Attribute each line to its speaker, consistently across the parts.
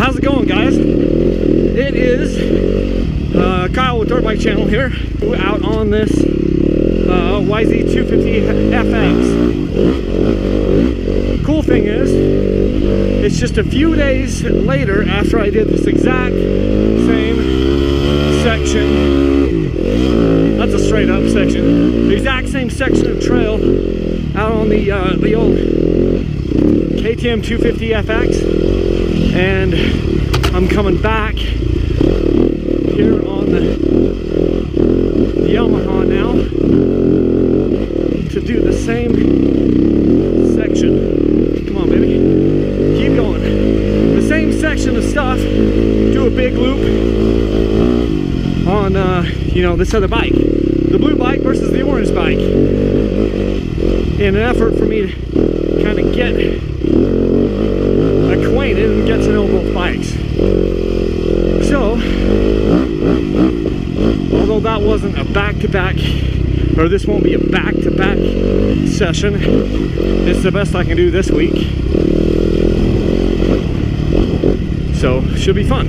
Speaker 1: How's it going, guys? It is Kyle with Dirt Bike Channel here, out on this YZ250FX. Cool thing is, it's just a few days later after I did this exact same section. That's a straight up section. The exact same section of trail out on the old KTM 250FX. And I'm coming back here on the Yamaha now to do the same section. Come on, baby. Keep going. The same section of stuff. Do a big loop on, you know, this other bike. The blue bike versus the orange bike. In an effort for me to kind of get acquainted and get to know both bikes. So, although that wasn't a back-to-back, or this won't be a back-to-back session, it's the best I can do this week. So, should be fun.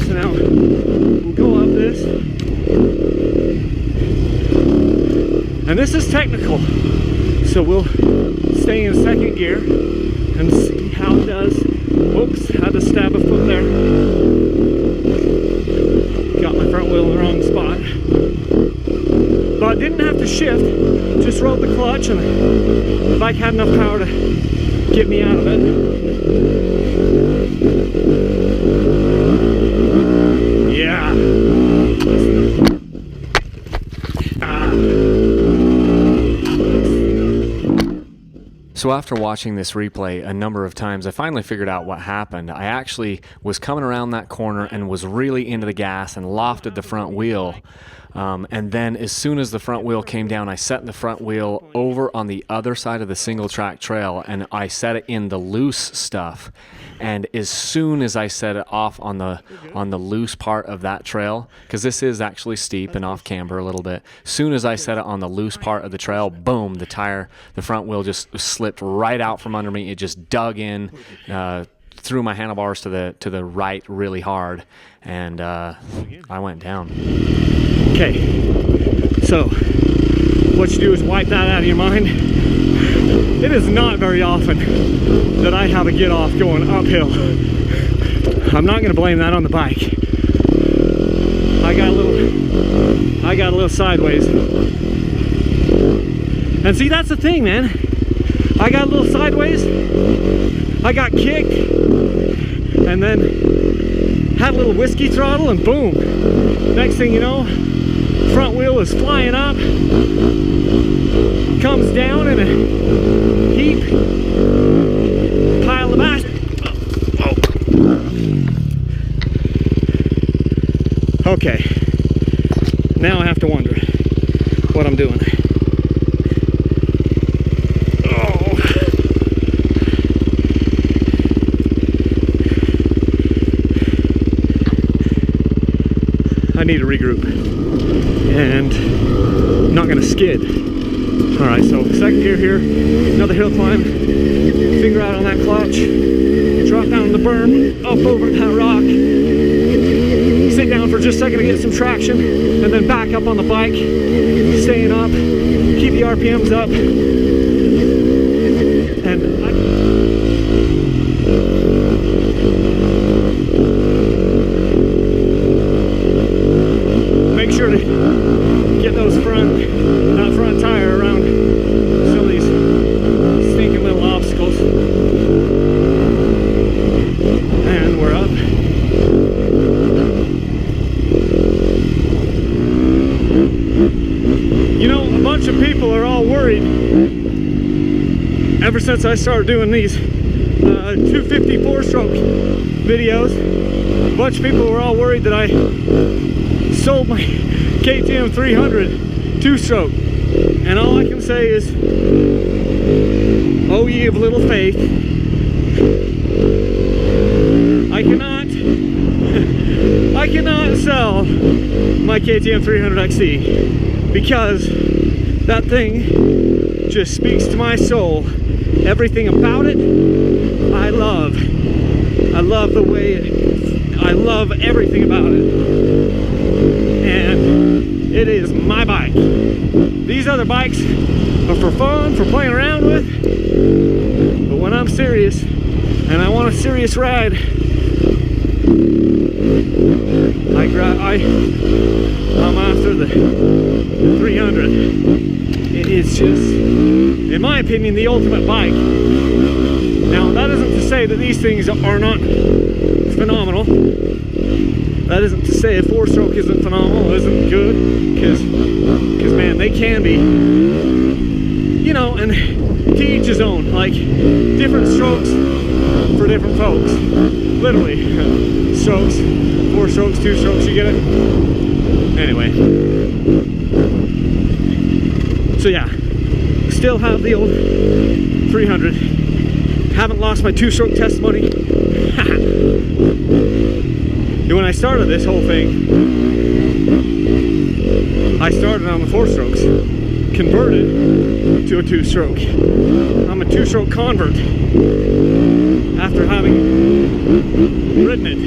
Speaker 1: So now, we'll go up this. And this is technical. So we'll stay in second gear and see how it does. Oops, had to stab a foot there. Got my front wheel in the wrong spot. But didn't have to shift, just rode the clutch and the bike had enough power to get me out of it. Yeah.
Speaker 2: So after watching this replay a number of times, I finally figured out what happened. I actually was coming around that corner and was really into the gas and lofted the front wheel. And then as soon as the front wheel came down, I set the front wheel over on the other side of the single track trail and I set it in the loose stuff. And as soon as I set it off on the loose part of that trail, because this is actually steep and off camber a little bit, as soon as I set it on the loose part of the trail, boom, the front wheel just slipped right out from under me. It just dug in, threw my handlebars to the right really hard, and I went down.
Speaker 1: Okay, so what you do is wipe that out of your mind. It is not very often that I have a get off going uphill. I'm not going to blame that on the bike. I got a little sideways. And see, that's the thing, man. I got a little sideways. I got kicked, and then had a little whiskey throttle, and boom. Next thing you know, front wheel is flying up, comes down in a heap, pile of ash. Okay, now I have to wonder what I'm doing. I need to regroup, and I'm not going to skid. Alright, so second gear here, another hill climb, finger out on that clutch, drop down the berm, up over that rock, sit down for just a second to get some traction, and then back up on the bike, staying up, keep the RPMs up, and make sure to get that front tire around some of these stinking little obstacles. And we're up. You know, a bunch of people are all worried ever since I started doing these 254 stroke videos. A bunch of people were all worried that I sold my KTM 300 two-stroke, and all I can say is, oh ye of little faith. I cannot sell my KTM 300 XC because that thing just speaks to my soul. Everything about it I love. I love the way it I love everything about it. And it is my bike. These other bikes are for fun, for playing around with. But when I'm serious and I want a serious ride, I'm after the 300. It is just, in my opinion, the ultimate bike. Now, that isn't to say that these things are not phenomenal. That isn't to say a 4-stroke isn't phenomenal, isn't good, because man, they can be. You know, and to each his own. Like, different strokes for different folks. Literally, strokes, 4 strokes, 2 strokes, you get it? Anyway. So yeah, still have the old 300. Haven't lost my 2-stroke testimony. When I started this whole thing, I started on the 4 strokes, converted to a 2-stroke. I'm a 2-stroke convert after having ridden it.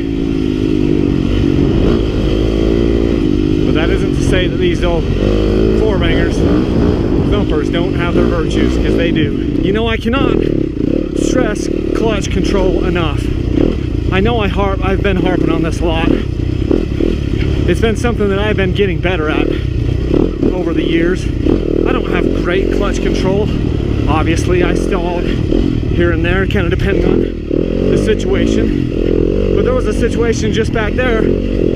Speaker 1: But that isn't to say that these old 4-bangers, thumpers, don't have their virtues, because they do. You know, I cannot stress clutch control enough. I know I've been harping on this a lot. It's been something that I've been getting better at over the years. I don't have great clutch control. Obviously, I stall here and there, kind of depending on the situation. But there was a situation just back there.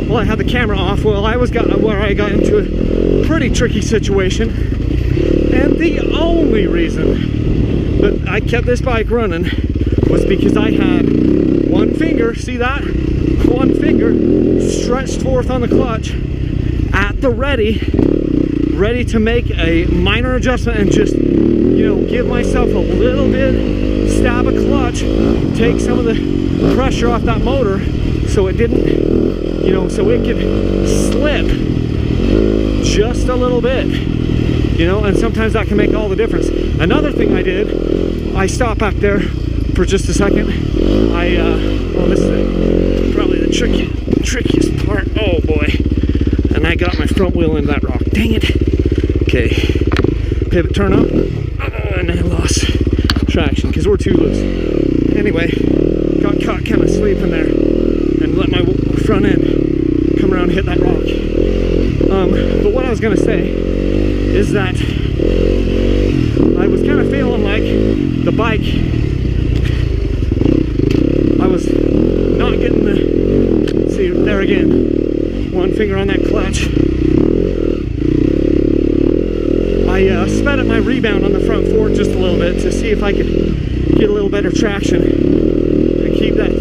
Speaker 1: Well, I had the camera off. Well, I got into a pretty tricky situation. And the only reason that I kept this bike running was because I had one finger, see that? One finger stretched forth on the clutch at the ready to make a minor adjustment and just, you know, give myself a little bit, stab a clutch, take some of the pressure off that motor so it didn't, you know, so it could slip just a little bit, you know, and sometimes that can make all the difference. Another thing I did, I stopped back there for just a second. Well, this is probably the trickiest part. Oh boy. And I got my front wheel into that rock. Dang it. Okay. Pivot turn up. And I lost traction because we're too loose. Anyway, got caught kind of sleeping there and let my front end come around and hit that rock. But what I was going to say is that I was kind of feeling like the bike, I was not getting the, see there again, one finger on that clutch. I sped up my rebound on the front fork just a little bit to see if I could get a little better traction and keep that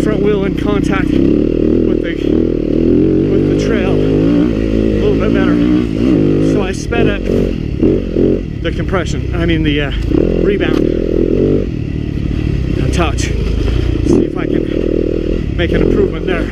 Speaker 1: front wheel in contact with the trail a little bit better. So I sped up the compression, the rebound a touch. See if I can make an improvement there.